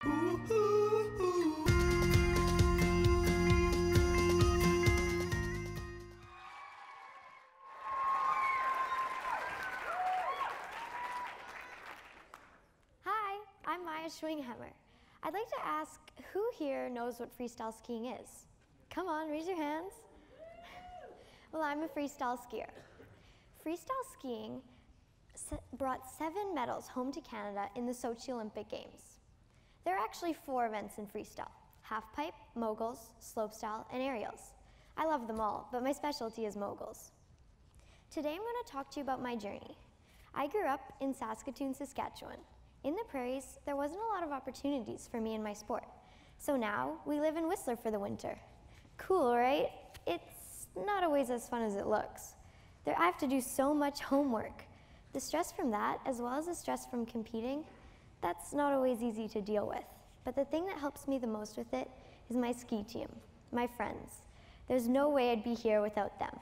Hi, I'm Maia Schwinghammer. I'd like to ask, who here knows what freestyle skiing is? Come on, raise your hands. Well, I'm a freestyle skier. Freestyle skiing brought 7 medals home to Canada in the Sochi Olympic Games. There are actually 4 events in freestyle: halfpipe, moguls, slopestyle, and aerials. I love them all, but my specialty is moguls. Today I'm going to talk to you about my journey. I grew up in Saskatoon, Saskatchewan. In the prairies, there wasn't a lot of opportunities for me in my sport. So now we live in Whistler for the winter. Cool, right? It's not always as fun as it looks. I have to do so much homework. The stress from that, as well as the stress from competing, that's not always easy to deal with. But the thing that helps me the most with it is my ski team, my friends. There's no way I'd be here without them.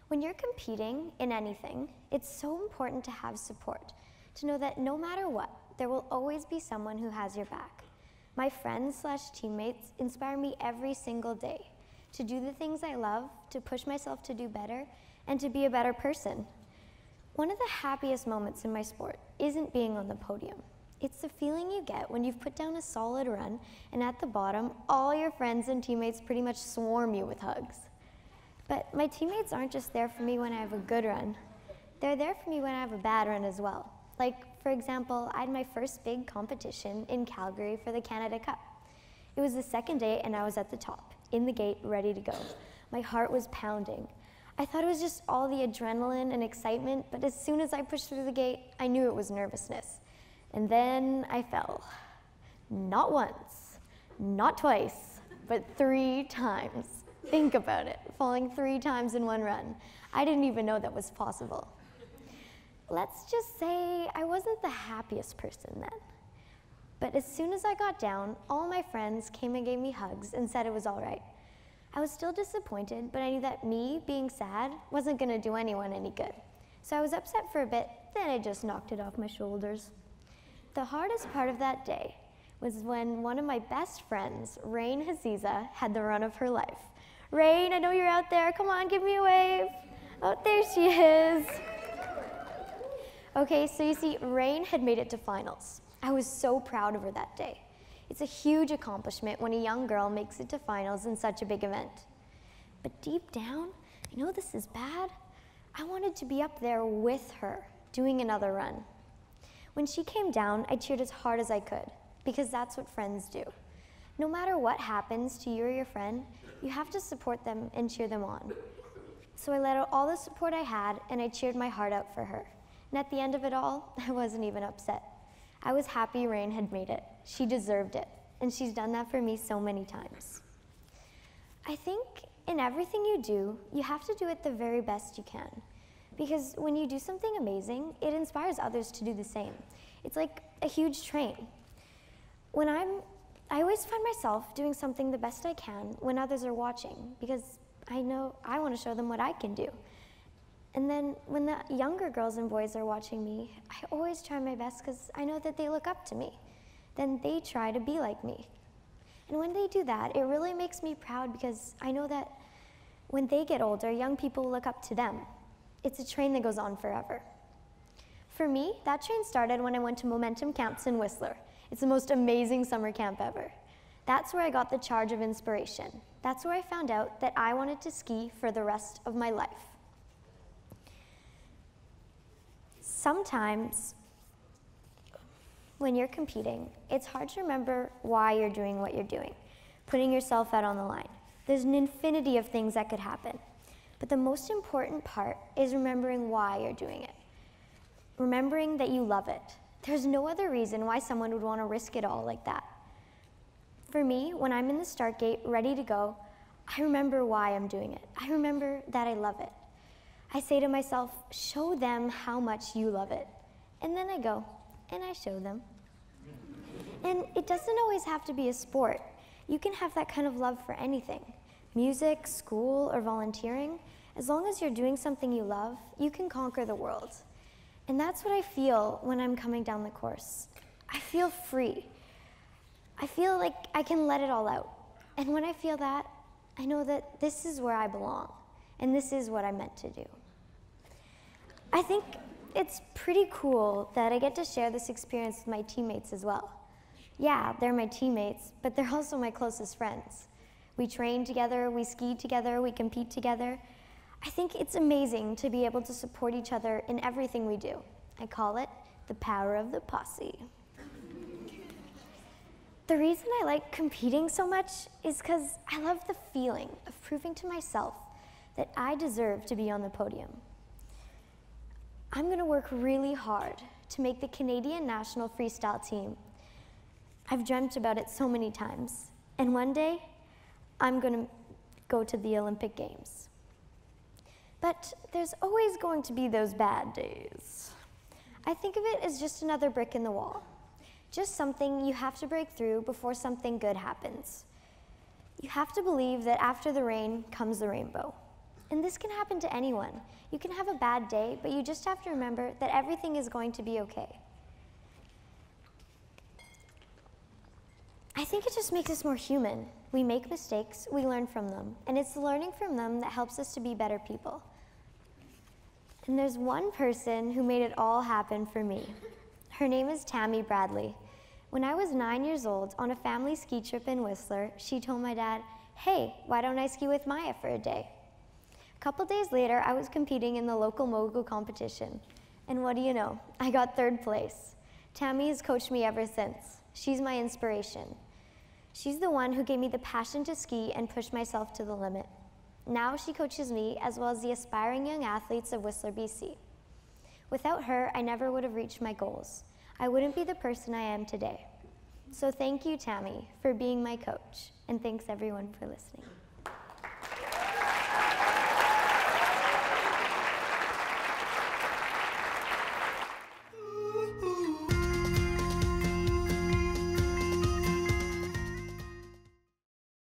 When you're competing in anything, it's so important to have support, to know that no matter what, there will always be someone who has your back. My friends/teammates inspire me every single day to do the things I love, to push myself to do better, and to be a better person. One of the happiest moments in my sport isn't being on the podium. It's the feeling you get when you've put down a solid run and at the bottom, all your friends and teammates pretty much swarm you with hugs. But my teammates aren't just there for me when I have a good run. They're there for me when I have a bad run as well. Like, for example, I had my first big competition in Calgary for the Canada Cup. It was the second day and I was at the top, in the gate, ready to go. My heart was pounding. I thought it was just all the adrenaline and excitement, but as soon as I pushed through the gate, I knew it was nervousness. And then I fell. Not once, not twice, but 3 times. Think about it, falling 3 times in one run. I didn't even know that was possible. Let's just say I wasn't the happiest person then. But as soon as I got down, all my friends came and gave me hugs and said it was all right. I was still disappointed, but I knew that me being sad wasn't going to do anyone any good. So I was upset for a bit, then I just knocked it off my shoulders. The hardest part of that day was when one of my best friends, Rain Haziza, had the run of her life. Rain, I know you're out there. Come on, give me a wave. Oh, there she is. Okay, so you see, Rain had made it to finals. I was so proud of her that day. It's a huge accomplishment when a young girl makes it to finals in such a big event. But deep down, I know this is bad. I wanted to be up there with her, doing another run. When she came down, I cheered as hard as I could, because that's what friends do. No matter what happens to you or your friend, you have to support them and cheer them on. So I let out all the support I had, and I cheered my heart out for her. And at the end of it all, I wasn't even upset. I was happy Rain had made it. She deserved it, and she's done that for me so many times. I think in everything you do, you have to do it the very best you can. Because when you do something amazing, it inspires others to do the same. It's like a huge train. I always find myself doing something the best I can when others are watching, because I know I want to show them what I can do. And then when the younger girls and boys are watching me, I always try my best because I know that they look up to me. Then they try to be like me. And when they do that, it really makes me proud because I know that when they get older, young people will look up to them. It's a train that goes on forever. For me, that train started when I went to Momentum Camps in Whistler. It's the most amazing summer camp ever. That's where I got the charge of inspiration. That's where I found out that I wanted to ski for the rest of my life. Sometimes, when you're competing, it's hard to remember why you're doing what you're doing, putting yourself out on the line. There's an infinity of things that could happen. But the most important part is remembering why you're doing it. Remembering that you love it. There's no other reason why someone would want to risk it all like that. For me, when I'm in the start gate, ready to go, I remember why I'm doing it. I remember that I love it. I say to myself, show them how much you love it. And then I go, and I show them. And it doesn't always have to be a sport. You can have that kind of love for anything. Music, school, or volunteering. As long as you're doing something you love, you can conquer the world. And that's what I feel when I'm coming down the course. I feel free. I feel like I can let it all out. And when I feel that, I know that this is where I belong, and this is what I'm meant to do. I think it's pretty cool that I get to share this experience with my teammates as well. Yeah, they're my teammates, but they're also my closest friends. We train together, we ski together, we compete together. I think it's amazing to be able to support each other in everything we do. I call it the power of the posse. The reason I like competing so much is because I love the feeling of proving to myself that I deserve to be on the podium. I'm going to work really hard to make the Canadian national freestyle team. I've dreamt about it so many times, and one day I'm going to go to the Olympic Games. But there's always going to be those bad days. I think of it as just another brick in the wall. Just something you have to break through before something good happens. You have to believe that after the rain comes the rainbow. And this can happen to anyone. You can have a bad day, but you just have to remember that everything is going to be okay. I think it just makes us more human. We make mistakes, we learn from them, and it's the learning from them that helps us to be better people. And there's one person who made it all happen for me. Her name is Tammy Bradley. When I was 9 years old, on a family ski trip in Whistler, she told my dad, "Hey, why don't I ski with Maia for a day?" A couple days later, I was competing in the local mogul competition. And what do you know? I got 3rd place. Tammy has coached me ever since. She's my inspiration. She's the one who gave me the passion to ski and push myself to the limit. Now she coaches me as well as the aspiring young athletes of Whistler, BC. Without her, I never would have reached my goals. I wouldn't be the person I am today. So thank you, Tammy, for being my coach, and thanks everyone for listening.